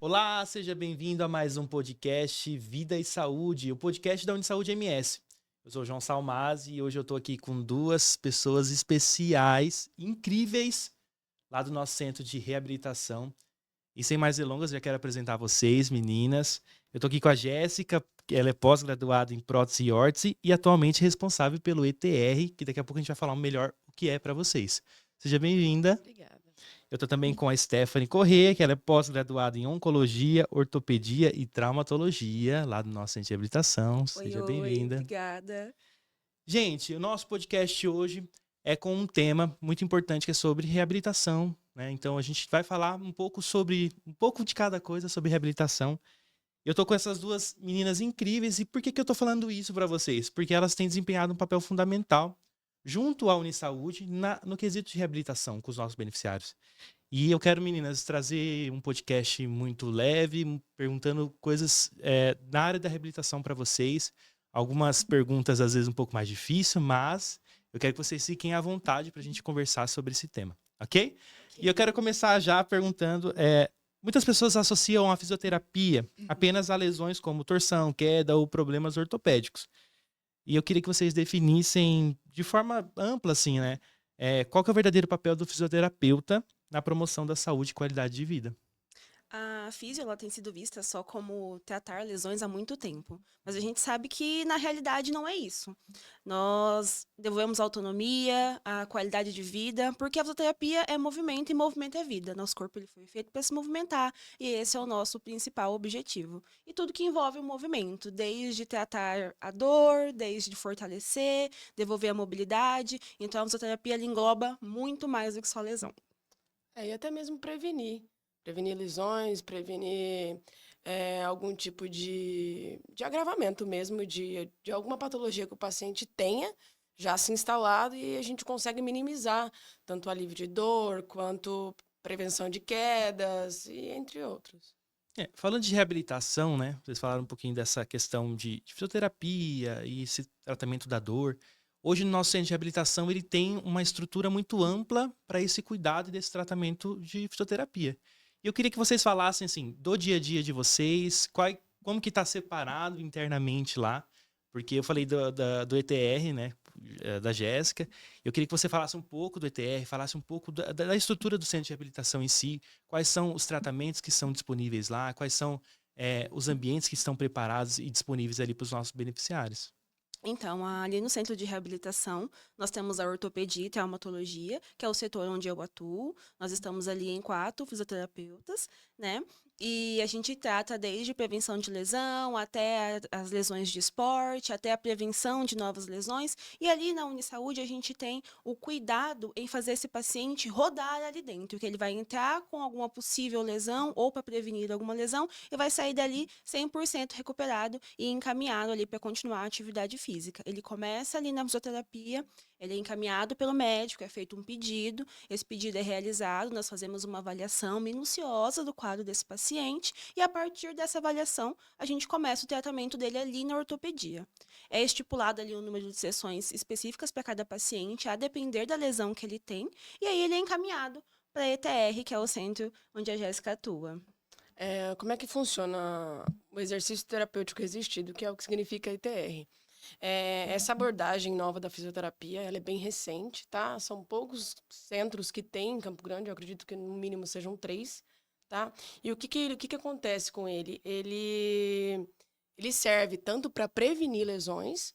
Olá, seja bem-vindo a mais um podcast Vida e Saúde, o podcast da Unisaúde MS. Eu sou o João Salmazzi e hoje eu estou aqui com duas pessoas especiais, incríveis, lá do nosso centro de reabilitação. E sem mais delongas, já quero apresentar vocês, meninas. Eu estou aqui com a Jéssica, que ela é pós-graduada em prótese e órtese e atualmente responsável pelo ETR, que daqui a pouco a gente vai falar melhor o que é para vocês. Seja bem-vinda. Obrigada. Eu estou também com a Stephanie Corrêa, que ela é pós-graduada em Oncologia, Ortopedia e Traumatologia, lá do nosso centro de reabilitação. Seja Oi, bem-vinda. obrigada. Gente, o nosso podcast hoje é com um tema muito importante que é sobre reabilitação, né? Então a gente vai falar um pouco de cada coisa sobre reabilitação. Eu tô com essas duas meninas incríveis e por que eu tô falando isso para vocês? Porque elas têm desempenhado um papel fundamental junto à Unisaúde no quesito de reabilitação com os nossos beneficiários. E eu quero, meninas, trazer um podcast muito leve, perguntando coisas na área da reabilitação para vocês. Algumas perguntas, às vezes, um pouco mais difíceis, mas eu quero que vocês fiquem à vontade para a gente conversar sobre esse tema, ok? E eu quero começar já perguntando... muitas pessoas associam a fisioterapia apenas a lesões como torção, queda ou problemas ortopédicos. E eu queria que vocês definissem de forma ampla, assim, né? Qual que é o verdadeiro papel do fisioterapeuta na promoção da saúde e qualidade de vida? A físio ela tem sido vista só como tratar lesões há muito tempo, mas a gente sabe que na realidade não é isso. Nós devemos autonomia, a qualidade de vida, porque a fisioterapia é movimento e movimento é vida. Nosso corpo ele foi feito para se movimentar e esse é o nosso principal objetivo. E tudo que envolve o movimento, desde tratar a dor, desde fortalecer, devolver a mobilidade. Então a fisioterapia ela engloba muito mais do que só lesão. E até mesmo prevenir. Prevenir lesões, prevenir algum tipo de agravamento mesmo, de alguma patologia que o paciente tenha já se instalado e a gente consegue minimizar tanto alívio de dor, quanto prevenção de quedas, e entre outros. Falando de reabilitação, né? Vocês falaram um pouquinho dessa questão de fisioterapia e esse tratamento da dor. Hoje, no nosso centro de reabilitação, ele tem uma estrutura muito ampla para esse cuidado e desse tratamento de fisioterapia. E eu queria que vocês falassem, assim, do dia a dia de vocês, como que está separado internamente lá, porque eu falei do ETR, né, da Jéssica. Eu queria que você falasse um pouco do ETR, falasse um pouco da estrutura do centro de reabilitação em si, quais são os tratamentos que são disponíveis lá, quais são os ambientes que estão preparados e disponíveis ali para os nossos beneficiários. Então, ali no centro de reabilitação, nós temos a ortopedia e traumatologia, que é o setor onde eu atuo. Nós estamos ali em 4 fisioterapeutas, né? E a gente trata desde prevenção de lesão, até as lesões de esporte, até a prevenção de novas lesões. E ali na Unisaúde a gente tem o cuidado em fazer esse paciente rodar ali dentro, que ele vai entrar com alguma possível lesão ou para prevenir alguma lesão e vai sair dali 100% recuperado e encaminhado ali para continuar a atividade física. Ele começa ali na fisioterapia, ele é encaminhado pelo médico, é feito um pedido, esse pedido é realizado, nós fazemos uma avaliação minuciosa do quadro desse paciente e a partir dessa avaliação a gente começa o tratamento dele ali na ortopedia. É estipulado ali o número de sessões específicas para cada paciente, a depender da lesão que ele tem, e aí ele é encaminhado para a ETR, que é o centro onde a Jéssica atua. Como é que funciona o exercício terapêutico resistido, que é o que significa ITR? Essa abordagem nova da fisioterapia, ela é bem recente, tá? São poucos centros que tem em Campo Grande, eu acredito que no mínimo sejam 3, tá? E o que acontece com ele? Ele serve tanto para prevenir lesões,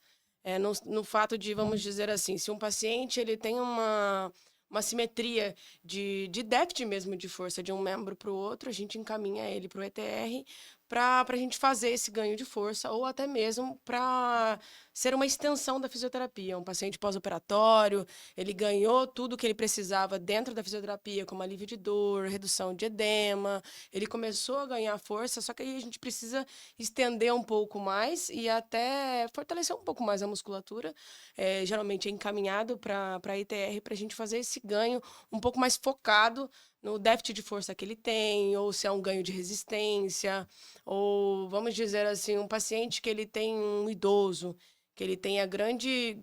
no fato de, vamos dizer assim, se um paciente ele tem uma simetria de déficit mesmo de força de um membro para o outro, a gente encaminha ele para o ETR para a gente fazer esse ganho de força ou até mesmo para ser uma extensão da fisioterapia. Um paciente pós-operatório, ele ganhou tudo que ele precisava dentro da fisioterapia, como alívio de dor, redução de edema, ele começou a ganhar força, só que aí a gente precisa estender um pouco mais e até fortalecer um pouco mais a musculatura. Geralmente é encaminhado para a ITR para a gente fazer esse ganho um pouco mais focado no déficit de força que ele tem, ou se é um ganho de resistência, ou, vamos dizer assim, um paciente que ele tem um idoso, que ele tenha grande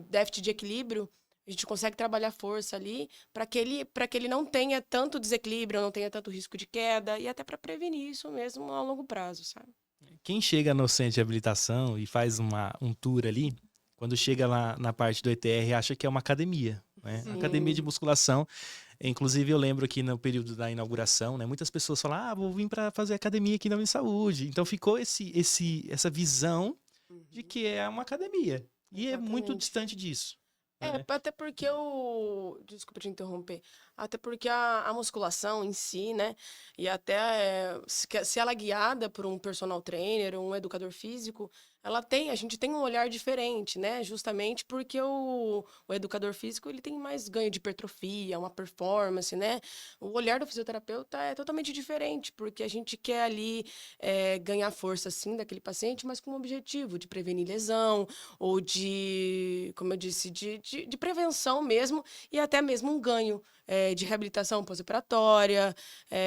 déficit de equilíbrio, A gente consegue trabalhar força ali para que ele não tenha tanto desequilíbrio, não tenha tanto risco de queda e até para prevenir isso mesmo a longo prazo, sabe? Quem chega no centro de reabilitação e faz um tour ali, quando chega lá na parte do ETR, acha que é uma academia, né? Sim. Academia de musculação. Inclusive, eu lembro que no período da inauguração, né, muitas pessoas falam, vou vir para fazer academia aqui na Unisaúde. Então, ficou essa visão de que é uma academia. E é muito Exatamente. distante disso. Até porque desculpa te interromper. Até porque a musculação em si, né? E até se ela é guiada por um personal trainer, um educador físico, a gente tem um olhar diferente, né? Justamente porque o educador físico, ele tem mais ganho de hipertrofia, uma performance, né? O olhar do fisioterapeuta é totalmente diferente, porque a gente quer ali ganhar força, sim, daquele paciente, mas com o objetivo de prevenir lesão, ou como eu disse, de prevenção mesmo, e até mesmo um ganho de reabilitação pós-operatória.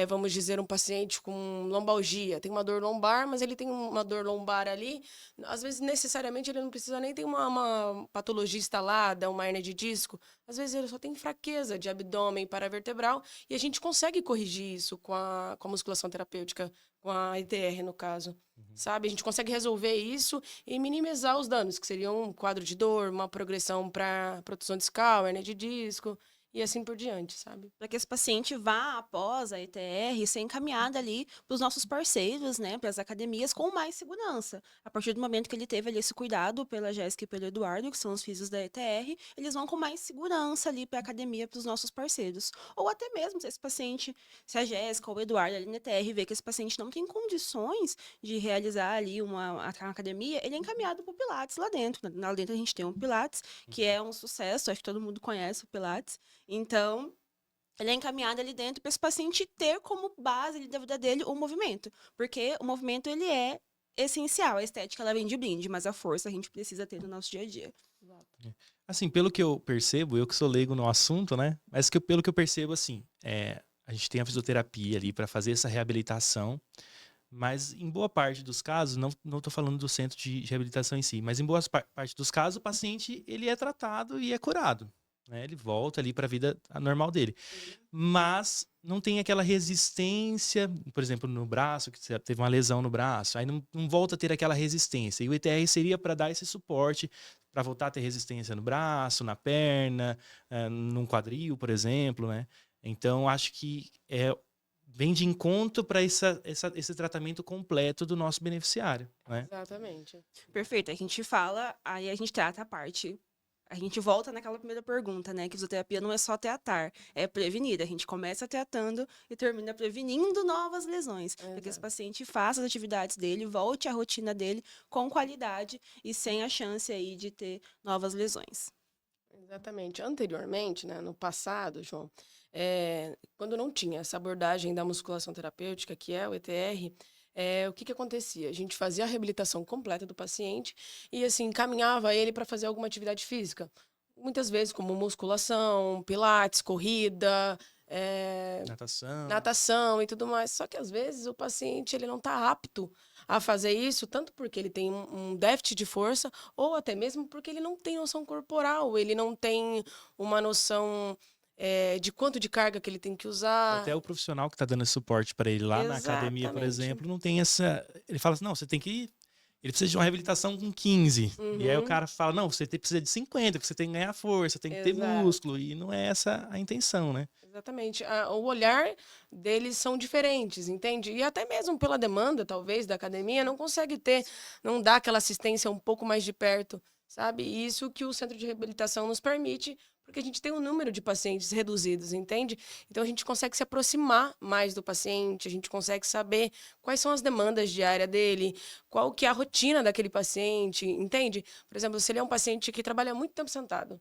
Vamos dizer, um paciente com lombalgia, tem uma dor lombar, mas ele tem uma dor lombar ali, às vezes necessariamente ele não precisa nem ter uma patologia instalada, uma hérnia de disco, às vezes ele só tem fraqueza de abdômen paravertebral, e a gente consegue corrigir isso com a musculação terapêutica, com a ITR no caso. Sabe? A gente consegue resolver isso e minimizar os danos, que seriam um quadro de dor, uma progressão para protusão discal, hérnia de disco e assim por diante, sabe? Para que esse paciente vá, após a ETR, ser encaminhado ali para os nossos parceiros, né, para as academias, com mais segurança. A partir do momento que ele teve ali esse cuidado pela Jéssica e pelo Eduardo, que são os físios da ETR, eles vão com mais segurança ali para a academia, para os nossos parceiros. Ou até mesmo, se esse paciente, se a Jéssica ou o Eduardo ali na ETR vê que esse paciente não tem condições de realizar ali uma academia, ele é encaminhado para o Pilates lá dentro. Lá dentro a gente tem um Pilates, que é um sucesso, acho que todo mundo conhece o Pilates. Então, ele é encaminhado ali dentro para esse paciente ter como base ali da vida dele o movimento. Porque o movimento, ele é essencial. A estética, ela vem de brinde, mas a força a gente precisa ter no nosso dia a dia. Assim, pelo que eu percebo, eu que sou leigo no assunto, né? Mas pelo que eu percebo, assim, a gente tem a fisioterapia ali para fazer essa reabilitação, mas em boa parte dos casos, não estou falando do centro de reabilitação em si, mas em boa parte dos casos, o paciente ele é tratado e é curado. Né? Ele volta ali para a vida normal dele. Mas não tem aquela resistência, por exemplo, no braço, que você teve uma lesão no braço, aí não volta a ter aquela resistência. E o ETR seria para dar esse suporte, para voltar a ter resistência no braço, na perna, num quadril, por exemplo, né? Então, acho que vem de encontro para esse tratamento completo do nosso beneficiário, né? Exatamente. Perfeito. A gente fala, aí a gente trata a parte. A gente volta naquela primeira pergunta, né? Que fisioterapia não é só tratar, é prevenir. A gente começa tratando e termina prevenindo novas lesões. Para que esse paciente faça as atividades dele, volte à rotina dele com qualidade e sem a chance aí de ter novas lesões. Exatamente. Anteriormente, né, no passado, João, quando não tinha essa abordagem da musculação terapêutica, que é o ETR, o que acontecia? A gente fazia a reabilitação completa do paciente e, assim, encaminhava ele para fazer alguma atividade física. Muitas vezes, como musculação, pilates, corrida, natação e tudo mais. Só que, às vezes, o paciente ele não está apto a fazer isso, tanto porque ele tem um déficit de força, ou até mesmo porque ele não tem noção corporal, ele não tem uma noção de quanto de carga que ele tem que usar. Até o profissional que está dando esse suporte para ele lá na academia, por exemplo, não tem essa... Ele fala assim, não, você tem que... Ele precisa de uma reabilitação com 15. E aí o cara fala, não, você precisa de 50, porque você tem que ganhar força, tem que ter músculo. E não é essa a intenção, né? Exatamente. O olhar deles são diferentes, entende? E até mesmo pela demanda, talvez, da academia, não dá aquela assistência um pouco mais de perto, sabe? E isso que o centro de reabilitação nos permite, porque a gente tem um número de pacientes reduzidos, entende? Então, a gente consegue se aproximar mais do paciente, a gente consegue saber quais são as demandas diárias dele, qual que é a rotina daquele paciente, entende? Por exemplo, se ele é um paciente que trabalha muito tempo sentado,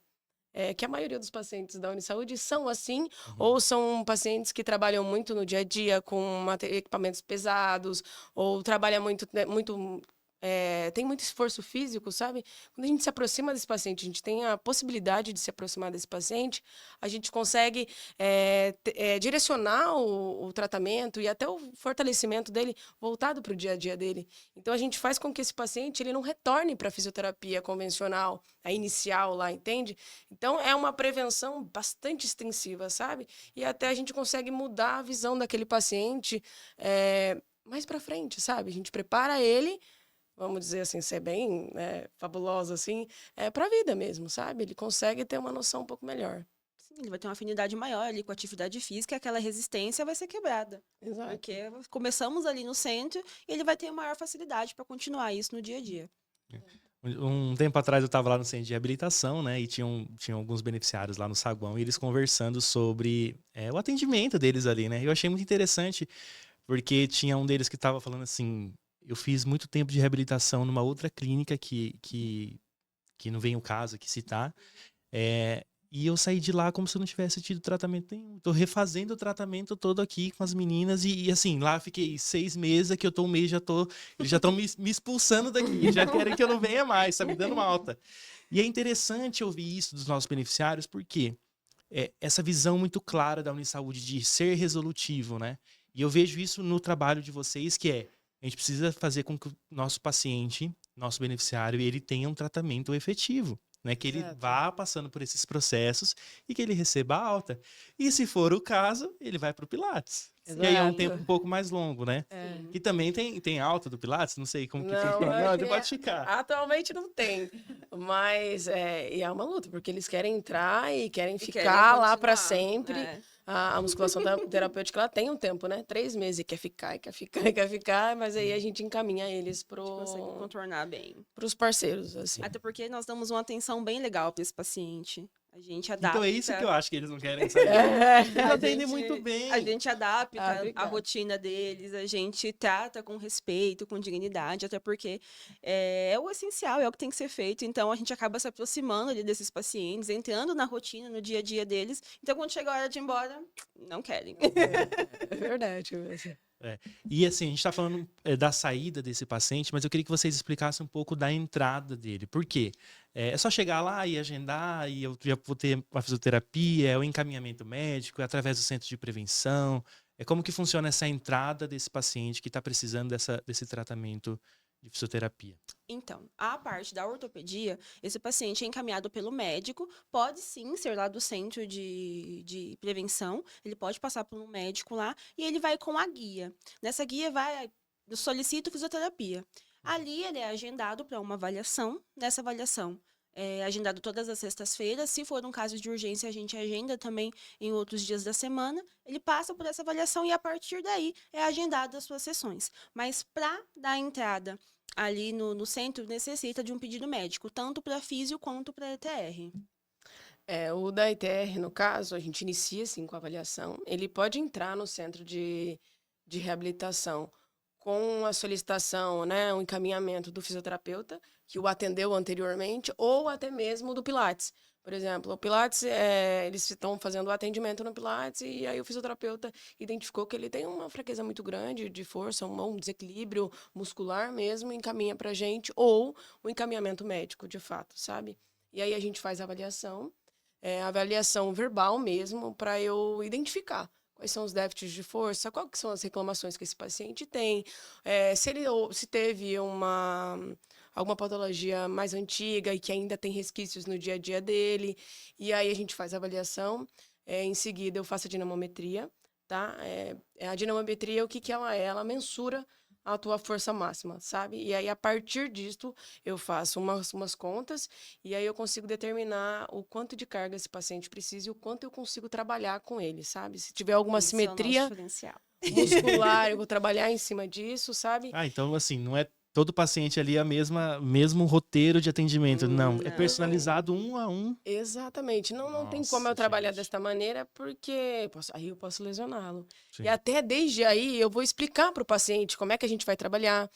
que a maioria dos pacientes da Unisaúde são assim, ou são pacientes que trabalham muito no dia a dia com equipamentos pesados, ou trabalham muito tem muito esforço físico, sabe? Quando a gente se aproxima desse paciente, a gente tem a possibilidade de se aproximar desse paciente, a gente consegue direcionar o tratamento e até o fortalecimento dele voltado para o dia a dia dele. Então, a gente faz com que esse paciente ele não retorne para a fisioterapia convencional, a inicial lá, entende? Então, é uma prevenção bastante extensiva, sabe? E até a gente consegue mudar a visão daquele paciente mais para frente, sabe? A gente prepara ele, vamos dizer assim, ser bem fabulosa, assim, para a vida mesmo, sabe? Ele consegue ter uma noção um pouco melhor. Sim, ele vai ter uma afinidade maior ali com a atividade física, e aquela resistência vai ser quebrada. Exato. Porque começamos ali no centro e ele vai ter maior facilidade para continuar isso no dia a dia. Um tempo atrás eu estava lá no centro de reabilitação, né? E tinham alguns beneficiários lá no saguão e eles conversando sobre o atendimento deles ali, né? Eu achei muito interessante porque tinha um deles que estava falando assim: eu fiz muito tempo de reabilitação numa outra clínica que não vem o caso aqui citar. E eu saí de lá como se eu não tivesse tido tratamento nenhum. Tô refazendo o tratamento todo aqui com as meninas. E assim, lá fiquei 6 meses, aqui eu tô um mês, eles já estão me expulsando daqui. Já querem que eu não venha mais, tá me dando alta. E é interessante ouvir isso dos nossos beneficiários, porque essa visão muito clara da Unisaúde de ser resolutivo, né? E eu vejo isso no trabalho de vocês, que a gente precisa fazer com que o nosso paciente, nosso beneficiário, ele tenha um tratamento efetivo. Né, que ele vá passando por esses processos e que ele receba alta. E se for o caso, ele vai para o Pilates. Exato. E aí é um tempo um pouco mais longo, né? Sim. Que também tem alta do Pilates, não sei como que Não, funciona. Não, aqui você pode ficar. Atualmente não tem, mas e é uma luta, porque eles querem entrar e querem ficar querem lá para continuar, sempre. A musculação terapêutica, ela tem um tempo, né? 3 meses, e quer ficar, mas aí a gente encaminha eles Consegue contornar bem. pros parceiros, assim. Até porque nós damos uma atenção bem legal para esse paciente. A gente adapta. Então é isso que eu acho que eles não querem saber. Eles atendem muito bem. A gente adapta a obrigada. rotina deles, a gente trata com respeito, com dignidade, até porque é o essencial, é o que tem que ser feito. Então, a gente acaba se aproximando ali desses pacientes, entrando na rotina, no dia a dia deles. Então, quando chega a hora de ir embora, não querem. É verdade. E assim, a gente está falando da saída desse paciente, mas eu queria que vocês explicassem um pouco da entrada dele. Por quê? É só chegar lá e agendar, e eu já vou ter uma fisioterapia, o encaminhamento médico, através do centro de prevenção. Como que funciona essa entrada desse paciente que está precisando desse tratamento de fisioterapia? Então, a parte da ortopedia, esse paciente é encaminhado pelo médico, pode sim ser lá do centro de prevenção, ele pode passar por um médico lá e ele vai com a guia. Nessa guia eu solicito fisioterapia. Ali ele é agendado para uma avaliação, nessa avaliação é agendado todas as sextas-feiras, se for um caso de urgência a gente agenda também em outros dias da semana, ele passa por essa avaliação e a partir daí é agendado as suas sessões. Mas para dar entrada ali no centro, necessita de um pedido médico, tanto para físio quanto para ETR. O da ETR, no caso, a gente inicia, assim, com a avaliação. Ele pode entrar no centro de reabilitação com a solicitação, né, um encaminhamento do fisioterapeuta, que o atendeu anteriormente, ou até mesmo do Pilates. Por exemplo, o Pilates, eles estão fazendo o atendimento no Pilates e aí o fisioterapeuta identificou que ele tem uma fraqueza muito grande de força, um desequilíbrio muscular mesmo, encaminha pra gente, ou o encaminhamento médico, de fato, sabe? E aí a gente faz a avaliação verbal mesmo, para eu identificar quais são os déficits de força, quais são as reclamações que esse paciente tem, se teve alguma patologia mais antiga e que ainda tem resquícios no dia a dia dele. E aí a gente faz a avaliação. Em seguida, eu faço a dinamometria, tá? A dinamometria, o que ela é? Ela mensura a tua força máxima, sabe? E aí, a partir disso, eu faço umas contas e aí eu consigo determinar o quanto de carga esse paciente precisa e o quanto eu consigo trabalhar com ele, sabe? Se tiver alguma Esse simetria é o nosso diferencial. muscular, eu vou trabalhar em cima disso, sabe? Então assim, não é todo paciente ali mesmo roteiro de atendimento. Não, é Não. personalizado 1 a 1. Exatamente. Não tem como Nossa, eu trabalhar gente. desta maneira, porque aí eu posso lesioná-lo. Sim. E até desde aí eu vou explicar para o paciente como é que a gente vai trabalhar.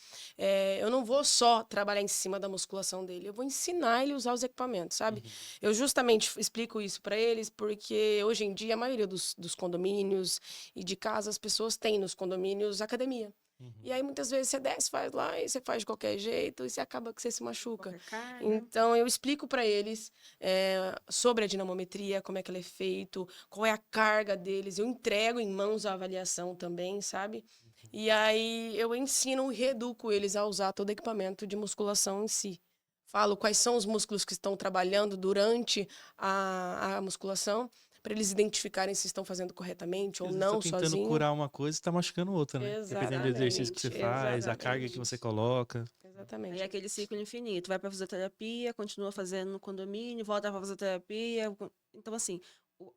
Eu não vou só trabalhar em cima da musculação dele, eu vou ensinar ele a usar os equipamentos, sabe? Eu justamente explico isso para eles porque hoje em dia a maioria dos condomínios e de casa as pessoas têm nos condomínios academia. E aí, muitas vezes, você desce, faz lá, e você faz de qualquer jeito, e você acaba que você se machuca. Qualquer carga. Então, eu explico para eles sobre a dinamometria, como é que ela é feito, qual é a carga deles. Eu entrego em mãos a avaliação também, sabe? E aí, eu ensino e reeduco eles a usar todo o equipamento de musculação em si. Falo quais são os músculos que estão trabalhando durante a musculação, para eles identificarem se estão fazendo corretamente ou Você não está tentando sozinho. curar uma coisa e tá machucando outra, né? Dependendo do exercício que você faz, a carga que você coloca. Exatamente. Aí é aquele ciclo infinito. Vai pra fisioterapia, continua fazendo no condomínio, volta pra fisioterapia. Então, assim,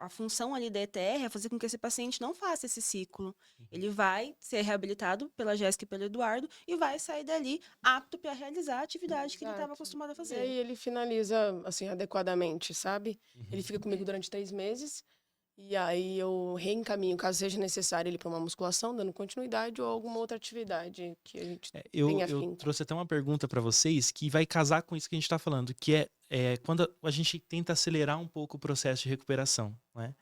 a função ali da ETR é fazer com que esse paciente não faça esse ciclo. Ele vai ser reabilitado pela Jéssica e pelo Eduardo e vai sair dali apto para realizar a atividade que ele estava Exato. acostumado a E fazer. aí ele finaliza, assim, adequadamente, sabe? Ele fica comigo durante 3 meses. E aí eu reencaminho, caso seja necessário, ele para uma musculação, dando continuidade ou alguma outra atividade que a gente Eu tenha afim. trouxe até uma pergunta para vocês que vai casar com isso que a gente está falando, que é quando a gente tenta acelerar um pouco o processo de recuperação, né?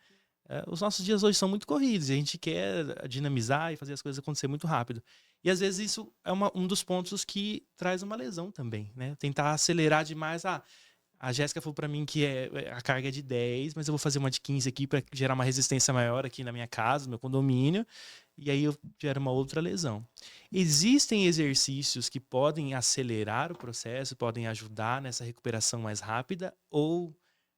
Os nossos dias hoje são muito corridos e a gente quer dinamizar e fazer as coisas acontecer muito rápido. E às vezes isso é um dos pontos que traz uma lesão também, né? Tentar acelerar demais. A Jéssica falou para mim que a carga é de 10, mas eu vou fazer uma de 15 aqui para gerar uma resistência maior aqui na minha casa, no meu condomínio, e aí eu gero uma outra lesão. Existem exercícios que podem acelerar o processo, podem ajudar nessa recuperação mais rápida, ou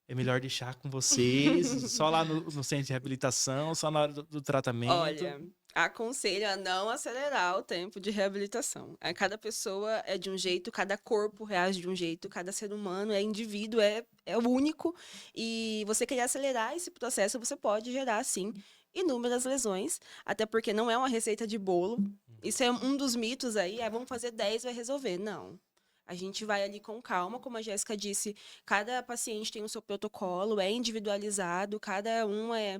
é melhor deixar com vocês, só lá no centro de reabilitação, só na hora do tratamento? Olha, aconselho a não acelerar o tempo de reabilitação. Cada pessoa é de um jeito, cada corpo reage de um jeito, cada ser humano é indivíduo, é único. E você querer acelerar esse processo, você pode gerar, sim, inúmeras lesões, até porque não é uma receita de bolo. Isso é um dos mitos aí, vamos fazer 10, vai resolver. Não. A gente vai ali com calma, como a Jéssica disse, cada paciente tem o seu protocolo, é individualizado, cada um é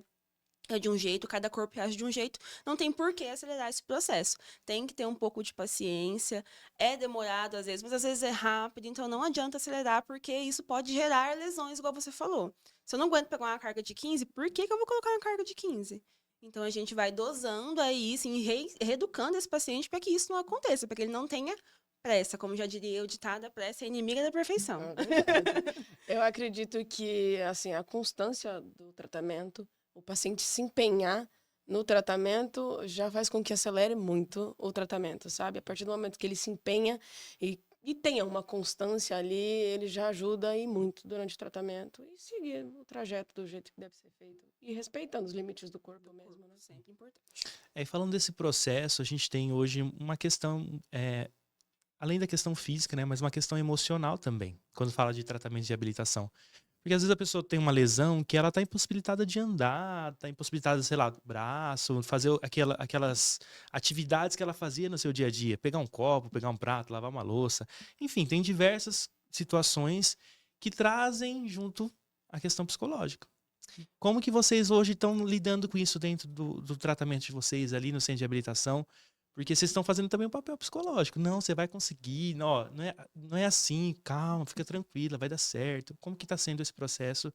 de um jeito, cada corpo reage de um jeito, não tem por que acelerar esse processo. Tem que ter um pouco de paciência, é demorado às vezes, mas às vezes é rápido, então não adianta acelerar, porque isso pode gerar lesões, igual você falou. Se eu não aguento pegar uma carga de 15, por que eu vou colocar uma carga de 15? Então a gente vai dosando aí, sim, reeducando esse paciente para que isso não aconteça, para que ele não tenha pressa, como já diria o ditado, a pressa é inimiga da perfeição. Eu acredito que, assim, a constância do tratamento, o paciente se empenhar no tratamento já faz com que acelere muito o tratamento, sabe? A partir do momento que ele se empenha e tenha uma constância ali, ele já ajuda aí muito durante o tratamento e seguir o trajeto do jeito que deve ser feito e respeitando os limites do corpo mesmo, né? Sempre importante. E falando desse processo, a gente tem hoje uma questão, além da questão física, né, mas uma questão emocional também, quando fala de tratamento de reabilitação. Porque às vezes a pessoa tem uma lesão que ela está impossibilitada de andar, está impossibilitada, sei lá, do braço, fazer aquelas atividades que ela fazia no seu dia a dia. Pegar um copo, pegar um prato, lavar uma louça. Enfim, tem diversas situações que trazem junto a questão psicológica. Como que vocês hoje estão lidando com isso dentro do tratamento de vocês ali no centro de reabilitação? Porque vocês estão fazendo também um papel psicológico. Não, você vai conseguir. Não é assim. Calma, fica tranquila, vai dar certo. Como que está sendo esse processo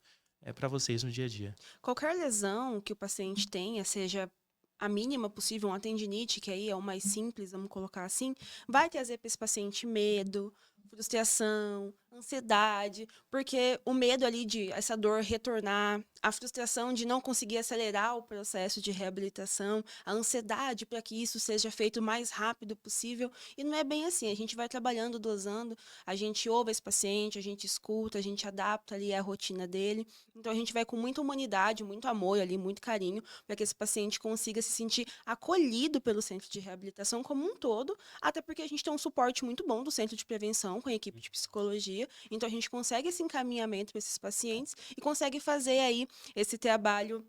para vocês no dia a dia? Qualquer lesão que o paciente tenha, seja a mínima possível, uma tendinite, que aí é o mais simples, vamos colocar assim, vai trazer para esse paciente medo, frustração, ansiedade, porque o medo ali de essa dor retornar, a frustração de não conseguir acelerar o processo de reabilitação, a ansiedade para que isso seja feito o mais rápido possível, e não é bem assim, a gente vai trabalhando, dosando, a gente ouve esse paciente, a gente escuta, a gente adapta ali a rotina dele, então a gente vai com muita humanidade, muito amor ali, muito carinho, para que esse paciente consiga se sentir acolhido pelo centro de reabilitação como um todo, até porque a gente tem um suporte muito bom do centro de prevenção, com a equipe de psicologia, então a gente consegue esse encaminhamento para esses pacientes e consegue fazer aí esse trabalho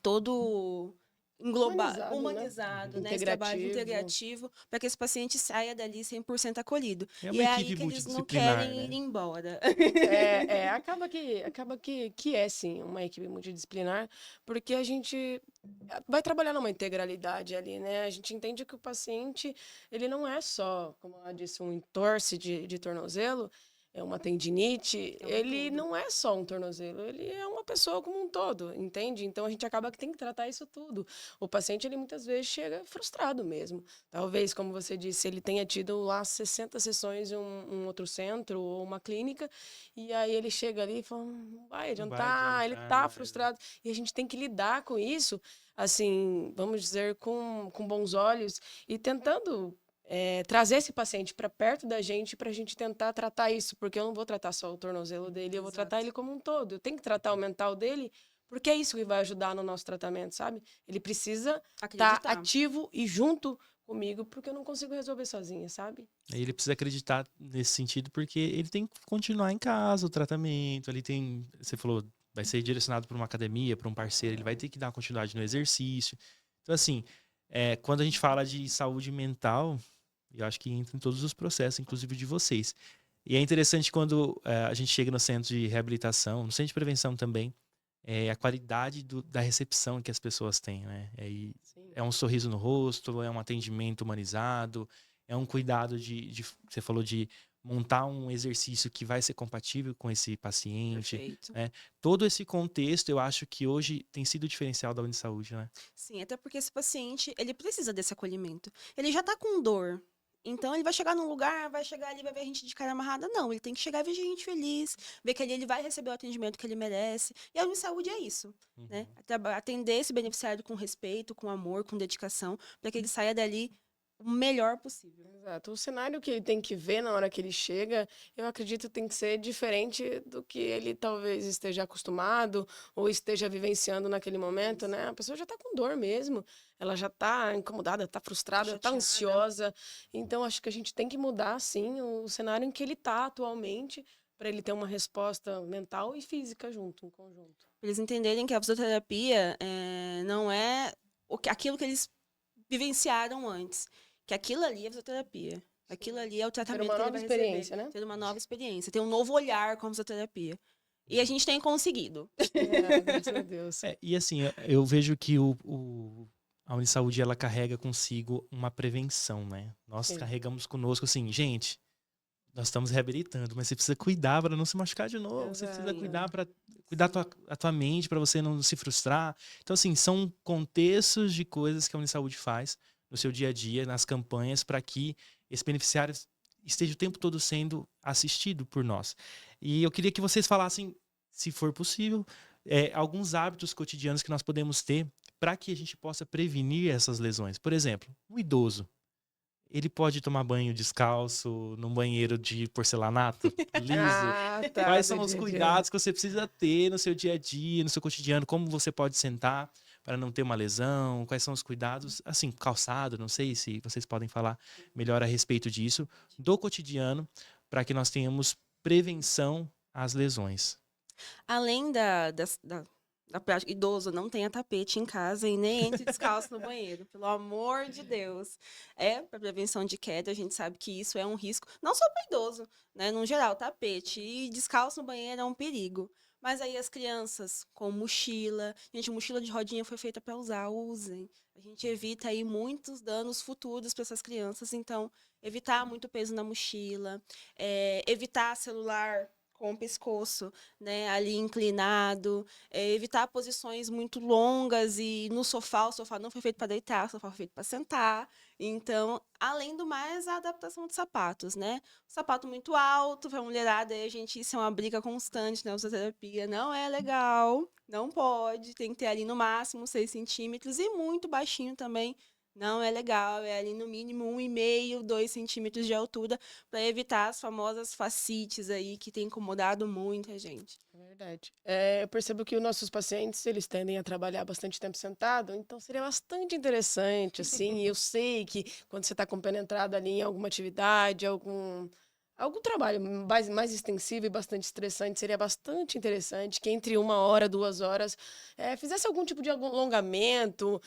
todo humanizado, né? Esse trabalho integrativo, para que esse paciente saia dali 100% acolhido. É uma e é equipe aí que eles não multidisciplinar, querem né? ir embora. Acaba que é, sim, uma equipe multidisciplinar, porque a gente vai trabalhar numa integralidade ali, né? A gente entende que o paciente, ele não é só, como ela disse, um entorse de tornozelo, uma tendinite, É um ele todo. não é só um tornozelo, ele é uma pessoa como um todo, entende? Então a gente acaba que tem que tratar isso tudo. O paciente, ele muitas vezes chega frustrado mesmo. Talvez, como você disse, ele tenha tido lá 60 sessões em um outro centro ou uma clínica, e aí ele chega ali e fala, não vai Não vai adiantar, ele adiantar tá mais, né? frustrado. E a gente tem que lidar com isso, assim, vamos dizer, com bons olhos e tentando trazer esse paciente para perto da gente para a gente tentar tratar isso, porque eu não vou tratar só o tornozelo dele, eu vou tratar Exato. ele como um todo. Eu tenho que tratar o mental dele, porque é isso que vai ajudar no nosso tratamento, sabe? Ele precisa estar Acreditar. ativo e junto comigo, porque eu não consigo resolver sozinha, sabe? Aí ele precisa acreditar nesse sentido, porque ele tem que continuar em casa o tratamento. Ele tem, você falou, vai ser direcionado para uma academia, para um parceiro, ele vai ter que dar continuidade no exercício. Então, assim, quando a gente fala de saúde mental, eu acho que entra em todos os processos, inclusive de vocês. E é interessante quando a gente chega no centro de reabilitação, no centro de prevenção também, a qualidade da recepção que as pessoas têm, né? Sim. É um sorriso no rosto, é um atendimento humanizado, é um cuidado você falou de montar um exercício que vai ser compatível com esse paciente, Perfeito. né? Todo esse contexto, eu acho que hoje tem sido o diferencial da Unisaúde, né? Sim, até porque esse paciente, ele precisa desse acolhimento. Ele já tá com dor. Então, ele vai chegar num lugar, vai chegar ali, vai ver a gente de cara amarrada. Não, ele tem que chegar e ver a gente feliz, ver que ali ele vai receber o atendimento que ele merece. E a Unisaúde é isso, né? Atender esse beneficiário com respeito, com amor, com dedicação, para que ele saia dali o melhor possível. Exato. O cenário que ele tem que ver na hora que ele chega, eu acredito que tem que ser diferente do que ele talvez esteja acostumado ou esteja vivenciando naquele momento, né? A pessoa já está com dor mesmo, ela já está incomodada, está frustrada, está Chateada. ansiosa. Então, acho que a gente tem que mudar, sim, o cenário em que ele está atualmente, para ele ter uma resposta mental e física junto, em conjunto. Pra eles entenderem que a fisioterapia não é aquilo que eles vivenciaram antes. Que aquilo ali é fisioterapia. Aquilo ali é o Ter tratamento uma que ele nova vai experiência, receber. né? Ter uma nova experiência. Ter um novo olhar com a fisioterapia. E a gente tem conseguido. Graças a Deus. E assim, eu vejo que a Unisaúde, ela carrega consigo uma prevenção, né? Nós Sim. carregamos conosco assim, gente, nós estamos reabilitando, mas você precisa cuidar para não se machucar de novo. Você precisa Exato. cuidar para cuidar a tua mente, para você não se frustrar. Então, assim, são contextos de coisas que a Unisaúde faz no seu dia a dia, nas campanhas, para que esse beneficiário esteja o tempo todo sendo assistido por nós. E eu queria que vocês falassem, se for possível, alguns hábitos cotidianos que nós podemos ter para que a gente possa prevenir essas lesões. Por exemplo, um idoso. Ele pode tomar banho descalço num banheiro de porcelanato liso? Ah, tá. Quais são os Entendi. cuidados que você precisa ter no seu dia a dia, no seu cotidiano? Como você pode sentar para não ter uma lesão? Quais são os cuidados? Assim, calçado, não sei se vocês podem falar melhor a respeito disso, do cotidiano, para que nós tenhamos prevenção às lesões. Além da prática, idoso não tenha tapete em casa e nem entre descalço no banheiro, pelo amor de Deus. Para prevenção de queda, a gente sabe que isso é um risco, não só para idoso, né? No geral, tapete e descalço no banheiro é um perigo. Mas aí as crianças com mochila, gente, mochila de rodinha foi feita para usar, usem. A gente evita aí muitos danos futuros para essas crianças, então evitar muito peso na mochila, evitar celular com o pescoço, né, ali inclinado, evitar posições muito longas e no sofá, o sofá não foi feito para deitar, o sofá foi feito para sentar. Então, além do mais, a adaptação de sapatos, né? O sapato muito alto, para mulherada, aí isso é uma briga constante na fisioterapia, não é legal, não pode, tem que ter ali no máximo 6 centímetros e muito baixinho também. Não é legal, é ali no mínimo 1,5, 2 centímetros de altura, para evitar as famosas fascites aí, que tem incomodado muita gente. É verdade. Eu percebo que os nossos pacientes, eles tendem a trabalhar bastante tempo sentado, então seria bastante interessante, assim, eu sei que quando você está compenetrado ali em alguma atividade, algum trabalho mais extensivo e bastante estressante, seria bastante interessante que entre 1 hora, 2 horas, fizesse algum tipo de alongamento,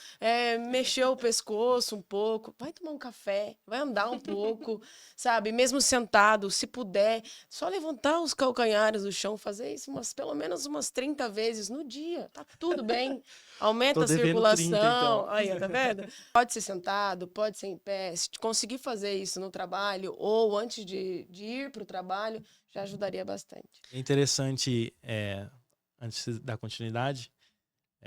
mexer o pescoço um pouco, vai tomar um café, vai andar um pouco, sabe? Mesmo sentado, se puder, só levantar os calcanhares do chão, fazer isso pelo menos umas 30 vezes no dia, tá tudo bem. Aumenta Tô a devendo 30, circulação. então. Aí, tá vendo? Pode ser sentado, pode ser em pé. Se conseguir fazer isso no trabalho ou antes de de ir para o trabalho, já ajudaria bastante. É interessante, antes da continuidade,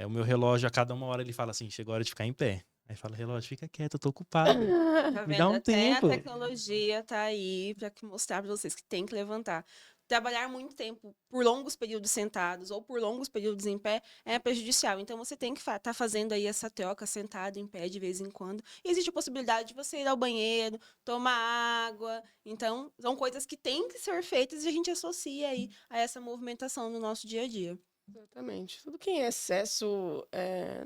o meu relógio, a cada 1 hora, ele fala assim, chegou a hora de ficar em pé. Aí fala, relógio, fica quieto, eu tô ocupado. Tá Me vendo? dá um Até a tempo. tecnologia tá aí para mostrar para vocês que tem que levantar. Trabalhar muito tempo por longos períodos sentados ou por longos períodos em pé é prejudicial. Então você tem que estar fazendo aí essa troca sentado em pé de vez em quando. E existe a possibilidade de você ir ao banheiro, tomar água. Então, são coisas que têm que ser feitas e a gente associa aí a essa movimentação no nosso dia a dia. Exatamente. Tudo que em excesso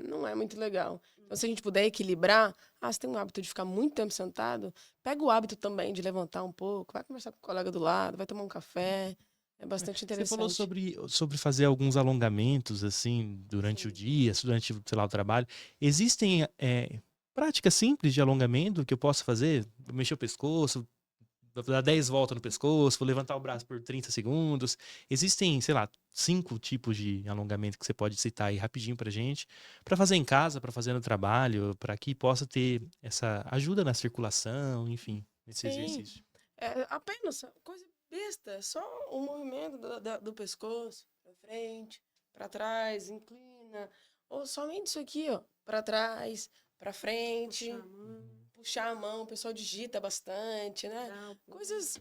não é muito legal. Então, se a gente puder equilibrar, você tem um hábito de ficar muito tempo sentado, pega o hábito também de levantar um pouco, vai conversar com o colega do lado, vai tomar um café. É bastante Você interessante. falou sobre fazer alguns alongamentos, assim, durante o dia, durante, sei lá, o trabalho. Existem práticas simples de alongamento que eu posso fazer? Mexer o pescoço, vou dar 10 voltas no pescoço, vou levantar o braço por 30 segundos. Existem, sei lá, 5 tipos de alongamento que você pode citar aí rapidinho pra gente, pra fazer em casa, pra fazer no trabalho, pra que possa ter essa ajuda na circulação, enfim, nesse Sim. exercício. É apenas coisa besta, só o movimento do pescoço, para frente, para trás, inclina, ou somente isso aqui, ó, para trás, para frente, puxar a mão, o pessoal digita bastante, né? Coisas,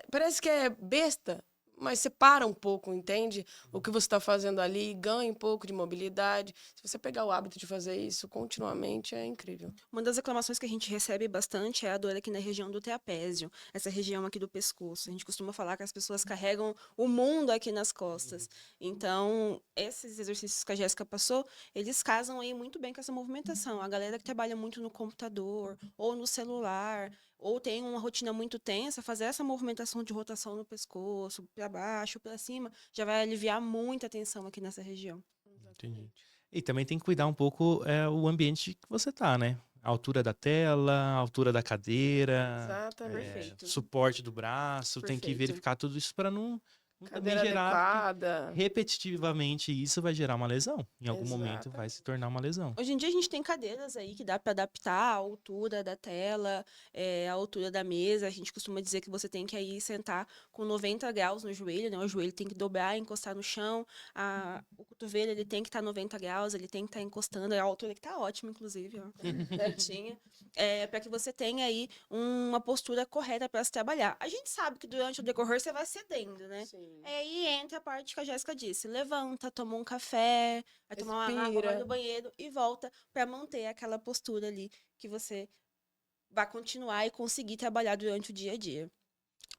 parece que é besta, mas você para um pouco, entende? O que você está fazendo ali, ganha um pouco de mobilidade. Se você pegar o hábito de fazer isso continuamente, é incrível. Uma das reclamações que a gente recebe bastante é a dor aqui na região do trapézio, essa região aqui do pescoço. A gente costuma falar que as pessoas carregam o mundo aqui nas costas. Então, esses exercícios que a Jéssica passou, eles casam aí muito bem com essa movimentação. A galera que trabalha muito no computador ou no celular, ou tem uma rotina muito tensa, fazer essa movimentação de rotação no pescoço, para baixo, para cima, já vai aliviar muita tensão aqui nessa região. Entendi. E também tem que cuidar um pouco o ambiente que você tá, né? A altura da tela, a altura da cadeira, Exatamente. Perfeito. suporte do braço, tem que Perfeito. verificar tudo isso para não também Cadeira gerar, porque adequada. repetitivamente isso vai gerar uma lesão. Em algum momento vai se tornar uma lesão. Hoje em dia a gente tem cadeiras aí que dá para adaptar a altura da tela, a altura da mesa. A gente costuma dizer que você tem que aí sentar com 90 graus no joelho, né? O joelho tem que dobrar, encostar no chão. O cotovelo ele tem que estar 90 graus, ele tem que estar encostando. A altura que tá ótima, inclusive, ó. Certinha. Para que você tenha aí uma postura correta para se trabalhar. A gente sabe que durante o decorrer você vai cedendo, né? Sim. Aí entra a parte que a Jéssica disse. Levanta, toma um café, vai tomar uma água, vai no banheiro e volta para manter aquela postura ali que você vai continuar e conseguir trabalhar durante o dia a dia.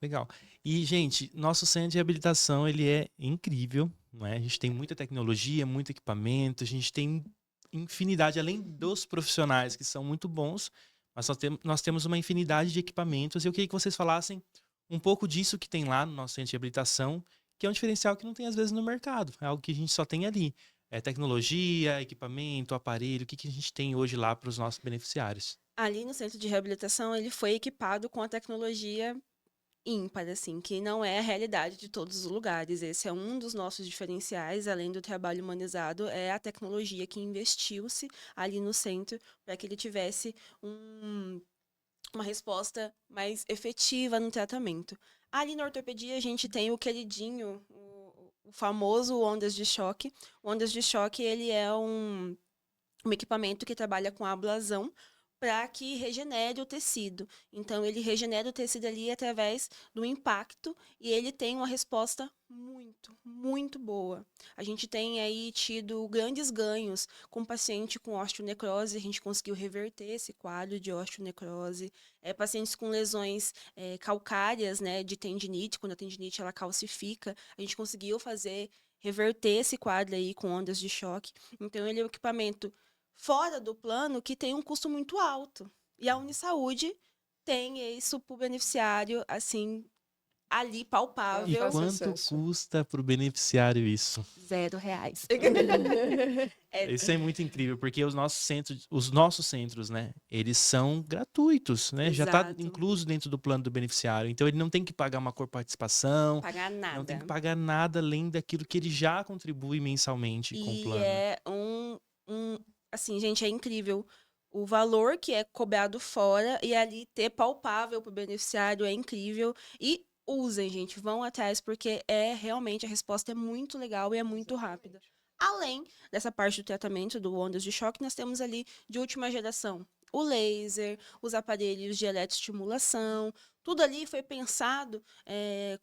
Legal. E, gente, nosso centro de reabilitação, ele é incrível, não é? A gente tem muita tecnologia, muito equipamento, a gente tem infinidade, além dos profissionais que são muito bons, mas nós temos uma infinidade de equipamentos. E eu queria que vocês falassem um pouco disso que tem lá no nosso centro de reabilitação, que é um diferencial que não tem às vezes no mercado, é algo que a gente só tem ali. É tecnologia, equipamento, aparelho, o que a gente tem hoje lá para os nossos beneficiários? Ali no centro de reabilitação, ele foi equipado com a tecnologia ímpar, assim, que não é a realidade de todos os lugares. Esse é um dos nossos diferenciais, além do trabalho humanizado, é a tecnologia que investiu-se ali no centro para que ele tivesse uma resposta mais efetiva no tratamento. Ali na ortopedia, a gente tem o queridinho, o famoso ondas de choque. O ondas de choque, ele é um equipamento que trabalha com ablazão para que regenere o tecido. Então, ele regenera o tecido ali através do impacto e ele tem uma resposta muito, muito boa. A gente tem aí tido grandes ganhos com paciente com osteonecrose, a gente conseguiu reverter esse quadro de osteonecrose. Pacientes com lesões calcárias, né, de tendinite, quando a tendinite ela calcifica, a gente conseguiu reverter esse quadro aí com ondas de choque. Então, ele é um equipamento fora do plano que tem um custo muito alto. E a Unisaúde tem isso para o beneficiário, assim, ali palpável. E quanto custa para o beneficiário isso? R$0. Isso é muito incrível, porque os nossos centros, né, eles são gratuitos, né? Já está incluso dentro do plano do beneficiário. Então ele não tem que pagar uma corparticipação, pagar nada. Não tem que pagar nada além daquilo que ele já contribui mensalmente com o plano. E assim, gente, é incrível o valor que é cobrado fora e ali ter palpável para o beneficiário é incrível. E usem, gente, vão atrás, porque realmente a resposta é muito legal e é muito rápida. Além dessa parte do tratamento do ondas de choque, nós temos ali de última geração o laser, os aparelhos de eletroestimulação, tudo ali foi pensado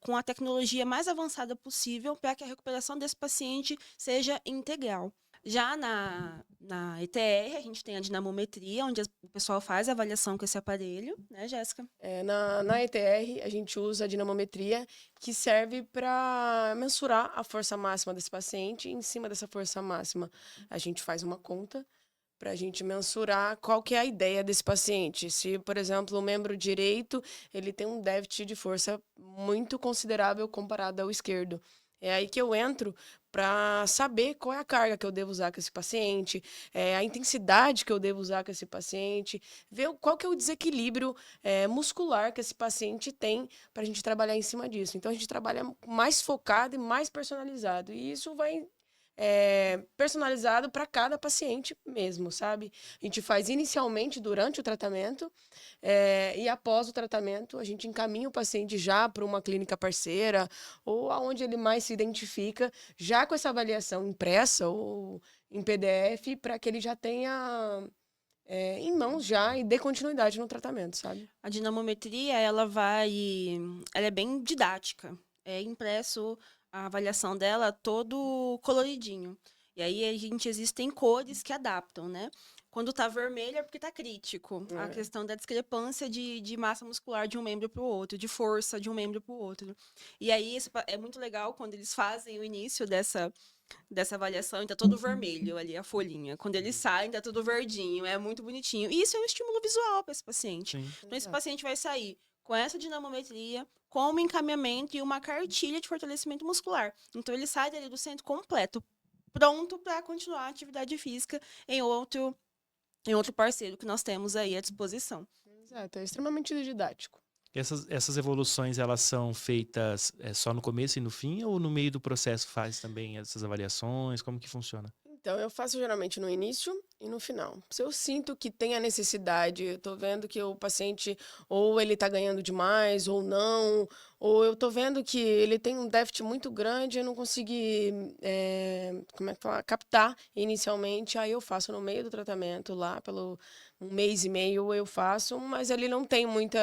com a tecnologia mais avançada possível para que a recuperação desse paciente seja integral. Já na ETR, a gente tem a dinamometria, onde o pessoal faz a avaliação com esse aparelho, né, Jéssica? Na ETR, a gente usa a dinamometria, que serve para mensurar a força máxima desse paciente. E em cima dessa força máxima, a gente faz uma conta para a gente mensurar qual que é a ideia desse paciente. Se, por exemplo, o membro direito ele tem um déficit de força muito considerável comparado ao esquerdo. É aí que eu entro para saber qual é a carga que eu devo usar com esse paciente, a intensidade que eu devo usar com esse paciente, ver qual que é o desequilíbrio muscular que esse paciente tem para a gente trabalhar em cima disso. Então, a gente trabalha mais focado e mais personalizado. E isso vai personalizado para cada paciente mesmo, sabe? A gente faz inicialmente durante o tratamento e após o tratamento a gente encaminha o paciente já para uma clínica parceira ou aonde ele mais se identifica, já com essa avaliação impressa ou em PDF, para que ele já tenha em mãos já e dê continuidade no tratamento, sabe? A dinamometria, ela é bem didática. É impresso a avaliação dela todo coloridinho. E aí existem cores que adaptam, né? Quando tá vermelho é porque tá crítico. A questão da discrepância de massa muscular de um membro para o outro, de força de um membro para o outro. E aí é muito legal quando eles fazem o início dessa avaliação e tá todo vermelho ali, a folhinha. Quando eles saem, tá tudo verdinho. É muito bonitinho. E isso é um estímulo visual para esse paciente. Sim. Então, esse paciente vai sair com essa dinamometria, com um encaminhamento e uma cartilha de fortalecimento muscular. Então, ele sai dali do centro completo, pronto para continuar a atividade física em outro parceiro que nós temos aí à disposição. Exato, é extremamente didático. Essas evoluções, elas são feitas só no começo e no fim, ou no meio do processo faz também essas avaliações? Como que funciona? Então, eu faço geralmente no início e no final. Se eu sinto que tem a necessidade, eu tô vendo que o paciente ou ele tá ganhando demais ou não, ou eu tô vendo que ele tem um déficit muito grande, eu não consegui, como é que fala? Captar inicialmente, aí eu faço no meio do tratamento, lá pelo 1 mês e meio eu faço, mas ele não tem muita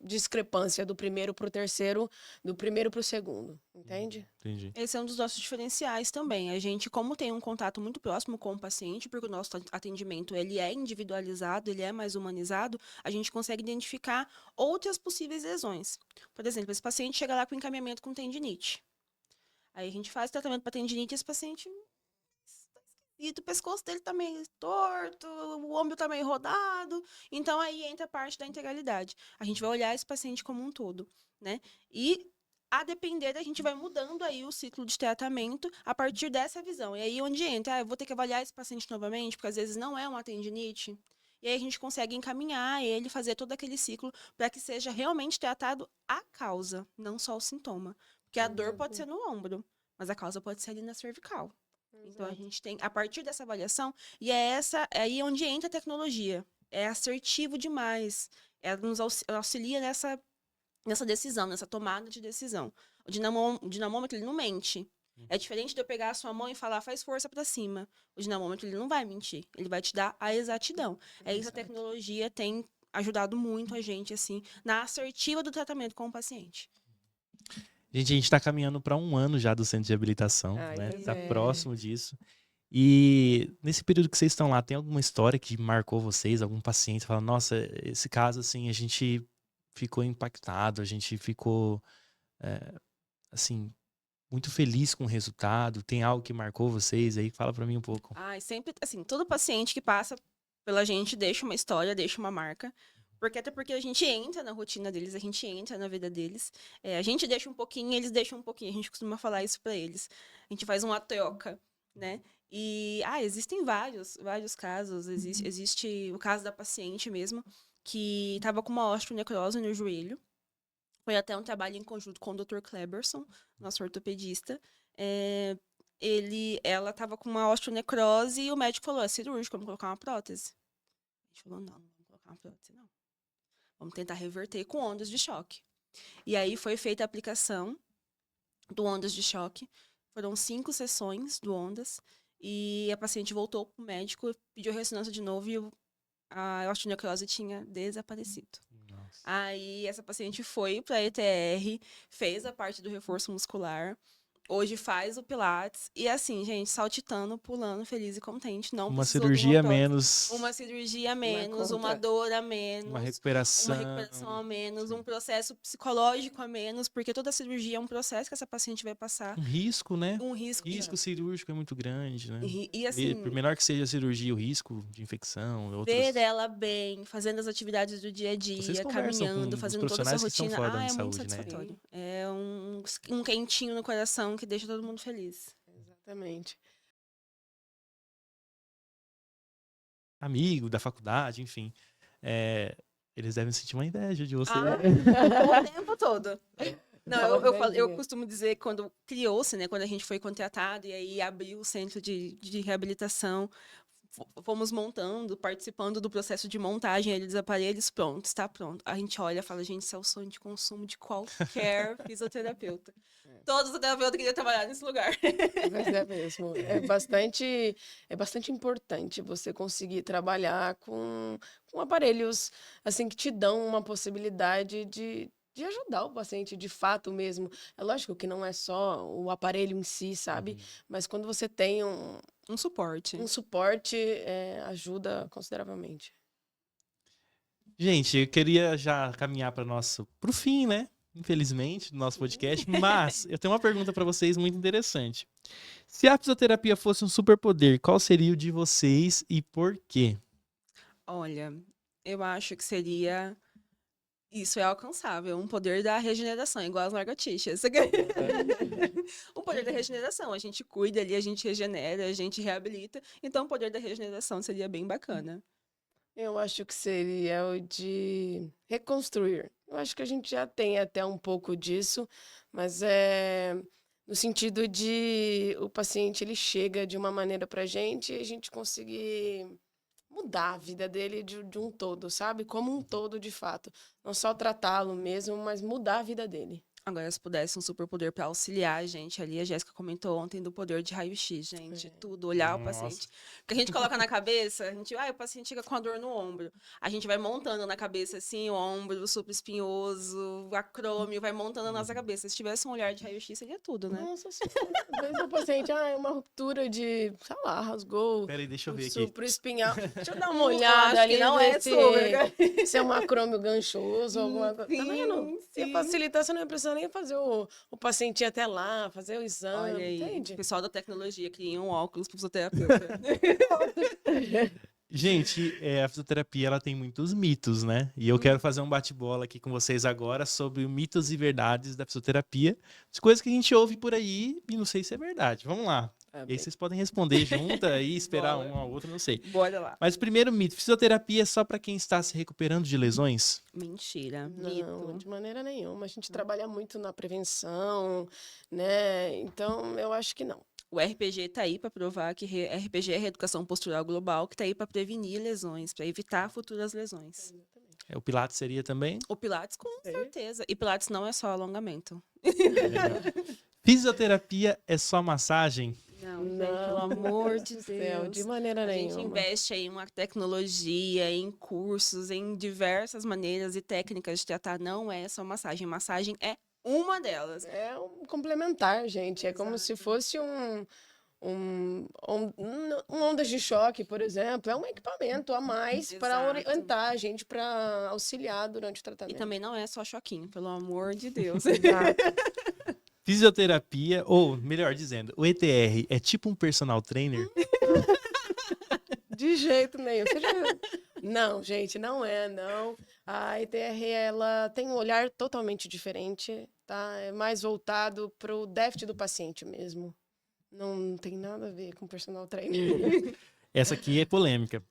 discrepância do primeiro pro terceiro, do primeiro pro segundo, entende? Entendi. Esse é um dos nossos diferenciais também. A gente, como tem um contato muito próximo com o paciente, porque o nosso atendimento ele é individualizado, ele é mais humanizado, a gente consegue identificar outras possíveis lesões. Por exemplo, esse paciente chega lá com encaminhamento com tendinite. Aí a gente faz tratamento para tendinite e esse paciente o pescoço dele tá meio torto, o ombro tá meio rodado. Então, aí entra a parte da integralidade. A gente vai olhar esse paciente como um todo, né? E, a depender, a gente vai mudando aí o ciclo de tratamento a partir dessa visão. E aí, onde entra, eu vou ter que avaliar esse paciente novamente, porque às vezes não é uma tendinite. E aí a gente consegue encaminhar ele, fazer todo aquele ciclo para que seja realmente tratado a causa, não só o sintoma. Porque a dor pode ser no ombro, mas a causa pode ser ali na cervical. Então, a gente tem, a partir dessa avaliação, e é aí onde entra a tecnologia. É assertivo demais. Ela nos auxilia nessa decisão, nessa tomada de decisão. O dinamômetro, ele não mente. É diferente de eu pegar a sua mão e falar, faz força para cima. O dinamômetro, ele não vai mentir. Ele vai te dar a exatidão. É isso, a tecnologia tem ajudado muito a gente, assim, na assertiva do tratamento com o paciente. Gente, a gente está caminhando para 1 ano já do centro de reabilitação, né? pois Tá é. próximo disso. E nesse período que vocês estão lá, tem alguma história que marcou vocês? Algum paciente fala, nossa, esse caso, assim, a gente ficou impactado, a gente ficou, assim, muito feliz com o resultado. Tem algo que marcou vocês aí? Fala para mim um pouco. Sempre, assim, todo paciente que passa pela gente deixa uma história, deixa uma marca. Até porque a gente entra na rotina deles, a gente entra na vida deles. A gente deixa um pouquinho, eles deixam um pouquinho. A gente costuma falar isso para eles. A gente faz uma troca, né? E, existem vários casos. Existe o caso da paciente mesmo, que estava com uma osteonecrose no joelho. Foi até um trabalho em conjunto com o Dr. Kleberson, nosso ortopedista. Ela estava com uma osteonecrose e o médico falou, é cirúrgico, vamos colocar uma prótese. A gente falou, não vamos colocar uma prótese, não. Vamos tentar reverter com ondas de choque. E aí foi feita a aplicação do ondas de choque. Foram 5 sessões do ondas. E a paciente voltou pro médico, pediu ressonância de novo e a osteonecrose tinha desaparecido. Nossa. Aí essa paciente foi para a ETR, fez a parte do reforço muscular, hoje faz o Pilates e assim, gente, saltitando, pulando, feliz e contente, não Uma precisou de cirurgia a prótese. menos, Uma cirurgia a Na menos, uma conta. dor a uma menos, recuperação. uma recuperação a menos, Sim. um processo psicológico a menos, porque toda cirurgia é um processo que essa paciente vai passar, Um risco, né? um risco. Risco cirúrgico é muito grande, né? E assim, Por menor que seja a cirurgia, o risco de infecção, outros... ver ela bem, fazendo as atividades do dia a Vocês dia, conversam com caminhando, os fazendo toda a sua profissionais que são rotina. fora da É muito saúde, né? satisfatório. É um quentinho no coração que deixa todo mundo feliz. Exatamente. Amigo da faculdade, enfim. Eles devem sentir uma inveja de você. O tempo todo. Não, Dá uma eu invejinha. costumo dizer, quando criou-se, né, quando a gente foi contratado e aí abriu o centro de reabilitação, fomos montando, participando do processo de montagem ali dos aparelhos, pronto, está pronto. A gente olha e fala, gente, isso é o sonho de consumo de qualquer fisioterapeuta. Todo fisioterapeuta queria trabalhar nesse lugar. Mas é mesmo. É bastante importante você conseguir trabalhar com aparelhos assim que te dão uma possibilidade de ajudar o paciente de fato mesmo. É lógico que não é só o aparelho em si, sabe? Mas quando você tem Um suporte. um suporte, ajuda consideravelmente. Gente, eu queria já caminhar para pro fim, né? Infelizmente, do nosso podcast. Mas eu tenho uma pergunta para vocês muito interessante. Se a fisioterapia fosse um superpoder, qual seria o de vocês e por quê? Olha, eu acho que seria... Isso é alcançável, um poder da regeneração, igual as lagartixas. O poder da regeneração, a gente cuida ali, a gente regenera, a gente reabilita. Então, o poder da regeneração seria bem bacana. Eu acho que seria o de reconstruir. Eu acho que a gente já tem até um pouco disso, mas é no sentido de o paciente ele chega de uma maneira pra gente e a gente conseguir mudar a vida dele de um todo, sabe? Como um todo, de fato. Não só tratá-lo mesmo, mas mudar a vida dele. Agora, se pudesse um superpoder para auxiliar a gente ali, a Jéssica comentou ontem do poder de raio-x, gente. Tudo, olhar o Nossa. paciente. Porque a gente coloca na cabeça, a gente, o paciente chega com a dor no ombro. A gente vai montando na cabeça, assim, o ombro, o supraespinhoso, o acrômio, vai montando na nossa cabeça. Se tivesse um olhar de raio-x, seria tudo, né? Nossa senhora. Às vezes o paciente, é uma ruptura de, sei lá, rasgou Peraí, deixa eu ver aqui. supraespinhal. Deixa eu dar uma Eu olhada acho que ali, não ver é super. se é um acrômio ganchoso, alguma coisa. Tá vendo? Se Sim. facilitar, você não precisa nem fazer o paciente ir até lá, fazer o exame, Olha aí, o entende? pessoal da tecnologia cria um óculos pro fisioterapeuta. Gente, a fisioterapia ela tem muitos mitos, né? E eu quero fazer um bate-bola aqui com vocês agora sobre mitos e verdades da fisioterapia. As coisas que a gente ouve por aí e não sei se é verdade. Vamos lá. E aí vocês podem responder junto e esperar Bora. um ao outro, não sei. Bora lá. Mas o primeiro mito, fisioterapia é só para quem está se recuperando de lesões? Mentira. Não, Mito. de maneira nenhuma. A gente trabalha muito na prevenção, né? Então, eu acho que não. O RPG tá aí para provar que RPG é reeducação postural global, que tá aí para prevenir lesões, para evitar futuras lesões. O Pilates seria também? O Pilates, com certeza. E Pilates não é só alongamento. Fisioterapia é só massagem? Não, gente, pelo amor de Céu, Deus. de maneira A gente nenhuma. investe aí em uma tecnologia, em cursos, em diversas maneiras e técnicas de tratar. Não é só massagem. Massagem é uma delas. É um complementar, gente. É como se fosse um ondas de choque, por exemplo. É um equipamento a mais para Exato. orientar a gente, para auxiliar durante o E tratamento. também não é só choquinho, pelo amor de Deus. Exato. Fisioterapia, ou melhor dizendo, o ETR é tipo um personal trainer? De jeito nenhum. Não, gente, não é, não. A ETR, ela tem um olhar totalmente diferente, tá? É mais voltado para o déficit do paciente mesmo. Não tem nada a ver com personal trainer. Essa aqui é polêmica.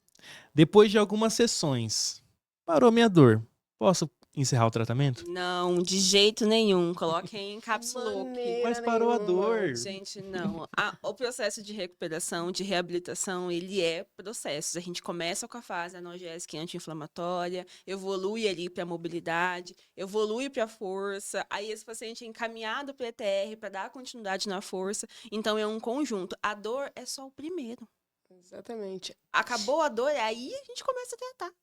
Depois de algumas sessões, parou minha dor. Posso encerrar o tratamento? Não, de jeito nenhum. Coloquem caps lock. Maneira Mas parou a nenhuma. dor. Gente, não. O processo de recuperação, de reabilitação, ele é processo. A gente começa com a fase analgésica e anti-inflamatória, evolui ali para a mobilidade, evolui para a força, aí esse paciente é encaminhado para ETR para dar continuidade na força. Então é um conjunto. A dor é só o primeiro. Exatamente. Acabou a dor, aí a gente começa a tratar.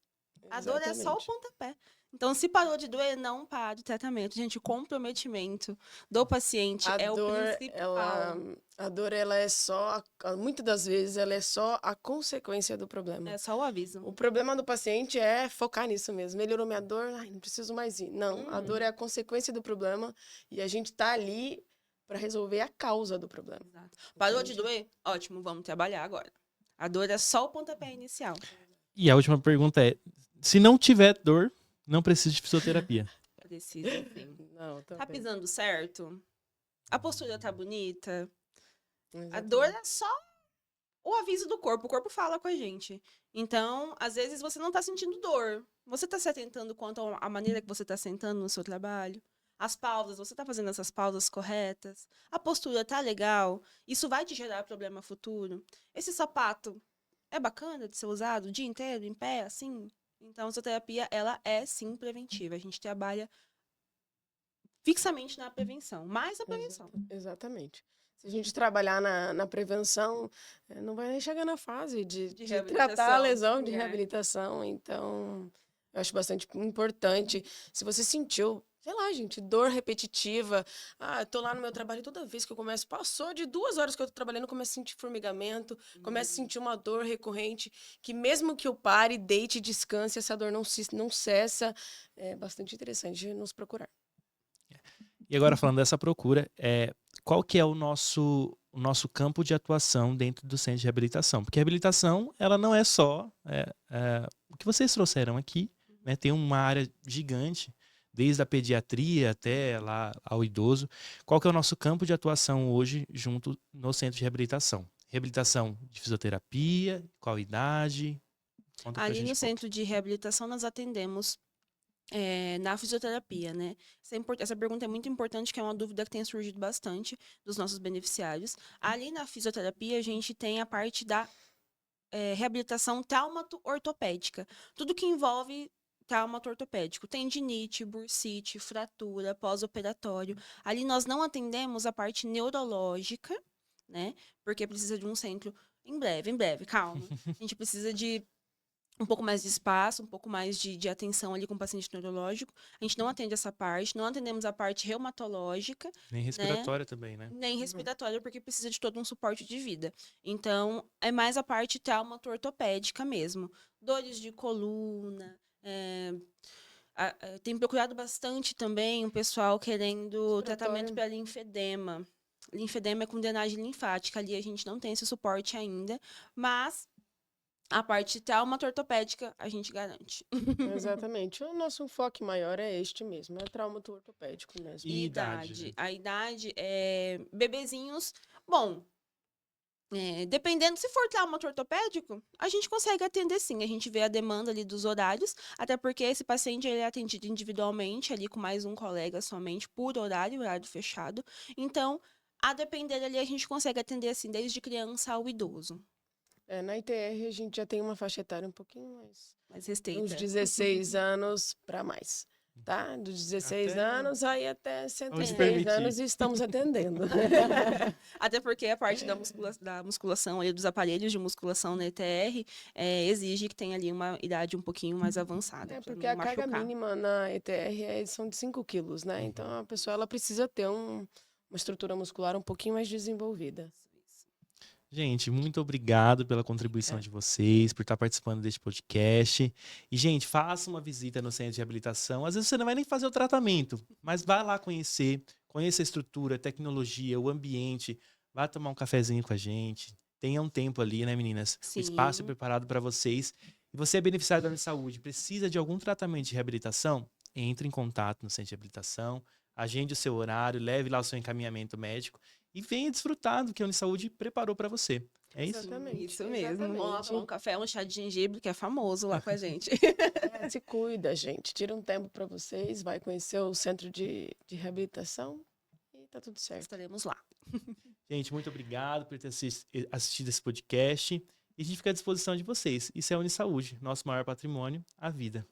A dor é só o Exatamente. pontapé. Então, se parou de doer, não para o tratamento. Gente, o comprometimento do paciente A é o dor, principal. a dor, ela é só, muitas das vezes, ela é só a consequência do problema. É só o aviso. O problema do paciente é focar nisso mesmo. Melhorou minha dor, ai, não preciso mais ir. Não, a dor é a consequência do problema e a gente tá ali para resolver a causa do problema. Exato. Parou de Entende? doer? Ótimo, vamos trabalhar agora. A dor é só o pontapé inicial. E a última pergunta é: se não tiver dor, não precisa de fisioterapia. Precisa, sim. Não, Tá também. pisando certo? A postura tá bonita? A Exatamente. dor é só o aviso do corpo. O corpo fala com a gente. Então, às vezes, você não tá sentindo dor. Você tá se atentando quanto à maneira que você tá sentando no seu trabalho? As pausas, você tá fazendo essas pausas corretas? A postura tá legal? Isso vai te gerar problema futuro? Esse sapato é bacana de ser usado o dia inteiro, em pé, assim? Então, a fisioterapia, ela é, sim, preventiva. A gente trabalha fixamente na prevenção. Mais a prevenção. Exatamente. Se a gente trabalhar na prevenção, não vai nem chegar na fase de tratar a reabilitação, lesão, de é. reabilitação. Então, eu acho bastante importante. Se você sentiu, sei lá, gente, dor repetitiva. Ah, eu tô lá no meu trabalho, toda vez que eu começo, passou de 2 horas que eu tô trabalhando, eu começo a sentir formigamento, começo a sentir uma dor recorrente, que mesmo que eu pare, deite, descanse, essa dor não cessa. É bastante interessante nos procurar. E agora falando dessa procura, qual que é o nosso campo de atuação dentro do centro de reabilitação? Porque a reabilitação, ela não é só o que vocês trouxeram aqui, né? Tem uma área gigante, desde a pediatria até lá ao idoso. Qual que é o nosso campo de atuação hoje junto no centro de reabilitação? Reabilitação de fisioterapia, qual idade? Conta pra Ali gente no um pouco. centro de reabilitação, nós atendemos na fisioterapia, né? Essa pergunta é muito importante, que é uma dúvida que tem surgido bastante dos nossos beneficiários. Ali na fisioterapia, a gente tem a parte da reabilitação traumato-ortopédica. Tudo que envolve traumato-ortopédico. Tendinite, bursite, fratura, pós-operatório. Ali nós não atendemos a parte neurológica, né? Porque precisa de um centro em breve, calma. A gente precisa de um pouco mais de espaço, um pouco mais de atenção ali com o paciente neurológico. A gente não atende essa parte, não atendemos a parte reumatológica, Nem respiratória também, né? nem respiratória, porque precisa de todo um suporte de vida. Então, é mais a parte traumato-ortopédica mesmo. Dores de coluna, tem procurado bastante também o pessoal querendo tratamento para linfedema. Linfedema é com drenagem linfática, ali a gente não tem esse suporte ainda, mas a parte traumato-ortopédica a gente garante. Exatamente. O nosso enfoque maior é este mesmo, é trauma ortopédico mesmo. E idade, né? A idade é bebezinhos. Bom, dependendo, se for trauma ortopédico, a gente consegue atender sim. A gente vê a demanda ali dos horários, até porque esse paciente ele é atendido individualmente, ali com mais um colega somente, por horário fechado. Então, a depender ali, a gente consegue atender assim, desde criança ao idoso. Na ITR a gente já tem uma faixa etária um pouquinho mais, restrita. uns 16 anos para mais, tá? Dos 16 anos aí até 110 anos e estamos atendendo. Até porque a parte da musculação, ali, dos aparelhos de musculação na ETR, exige que tenha ali uma idade um pouquinho mais avançada. Porque a carga mínima na ETR são de 5 quilos, né? Então a pessoa ela precisa ter uma estrutura muscular um pouquinho mais desenvolvida. Gente, muito obrigado pela contribuição de vocês, por estar participando deste podcast. E, gente, faça uma visita no centro de reabilitação. Às vezes você não vai nem fazer o tratamento, mas vá lá conheça a estrutura, a tecnologia, o ambiente. Vá tomar um cafezinho com a gente. Tenha um tempo ali, né, meninas? Sim. O espaço é preparado para vocês. E você é beneficiário da área de saúde, precisa de algum tratamento de reabilitação? Entre em contato no centro de reabilitação, agende o seu horário, leve lá o seu encaminhamento médico e venha desfrutar do que a Unisaúde preparou para você. É isso? Exatamente. Isso mesmo. Vamos lá Exatamente. tomar um café, um chá de gengibre, que é famoso lá com a gente. Se cuida, gente. Tira um tempo para vocês, vai conhecer o centro de reabilitação e tá tudo certo. Estaremos lá. Gente, muito obrigado por ter assistido esse podcast. E a gente fica à disposição de vocês. Isso é a Unisaúde, nosso maior patrimônio, a vida.